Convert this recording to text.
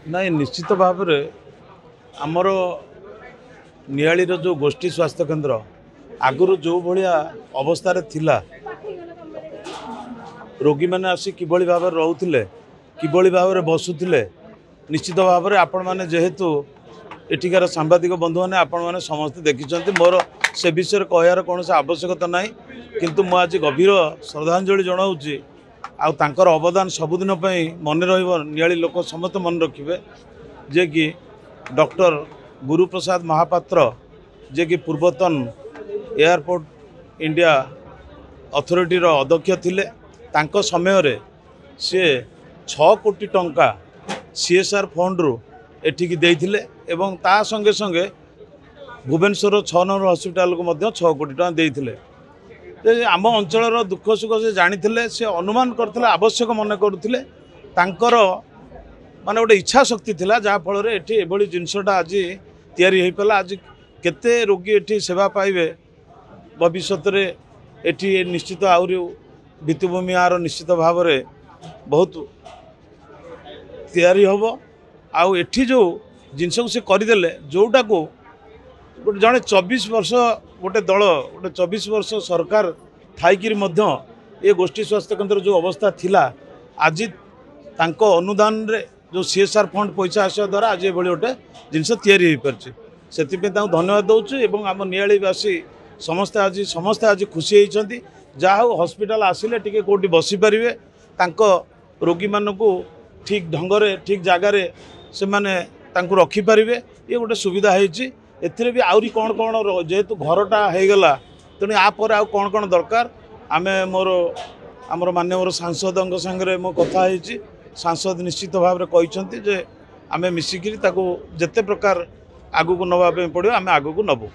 ନାଇଁ निश्चित भाव में आमर नियालीर जो गोष्ठी स्वास्थ्य केन्द्र आगुरी जो भाया अवस्था थिला रोगी मैंने आसी किभली भाव रोते किभली भाव बसुले निश्चित भाव में आपण मैंने जेहेतु एठिकार सांबादिक बंधु मैंने आपण मैंने समस्ते देखी मोर से विषय कहर कौन आवश्यकता ना किंतु मु आज गभीर श्रद्धांजलि जनाऊँगी आउर अवदान सबुदिन मन रही लोक समस्त मन रखिए जे कि डॉक्टर गुरुप्रसाद महापात्र जे कि पूर्वतन एयरपोर्ट इंडिया अथॉरिटी अध्यक्ष थिले तांको समय रे से 6 कोटी टंका CSR फंड रु एठिकी देइथिले एवं ता संगे संगे भुवनेश्वर 6 नंबर हॉस्पिटल को मध्य 6 कोटी टंका देइथिले। आम अंचल दुख सुख से जानी से अनुमान करथिले आवश्यक मन करुथिले तांकर माने गोटे इच्छा शक्ति थिला जहाँ फल एठी एभली जिनसटा आज तैयारी हो पाला। आज केते रोगी एठी सेवा पाइबे भविष्य रे एठी निश्चित आउरी भित्तिभूमि आर निश्चित भाव में बहुत तैयारी हम आउ एठी जो जिनस को से करदेले जोटा को गोटे जड़े 24 वर्ष गोटे दल गोटे 24 वर्ष सरकार थाइकिरी मध्य ये गोष्ठी स्वास्थ्य केन्द्र जो अवस्था थिला आज तांको अनुदान रे जो CSR फंड पैसा आसा द्वारा आज ये गोटे जिनस तैयारी हो पारछि से धन्यवाद दूसरी एवं आम नियालीवासी समस्ते आज खुशी होती जहाँ हो हॉस्पिटल आसिले टिके कोटी बसी पारिबे तांको रोगी मानकु ठीक ढंगरे ठीक जगार से माने तांको रखी पारिबे ये गोटे सुविधा होती एथिरे भी आउरी कौन कौन जेहेतु घरटा हो गला तेणु यापर आउ कौन कौन दरकार आमे मोर आमर माननीय सांसद संगे मो कथा होती सांसद निश्चित भाव में कहते जे आमे मिसिकिरी ताको जेते प्रकार आगु को नवा पड़ो आमे आगु को नबू।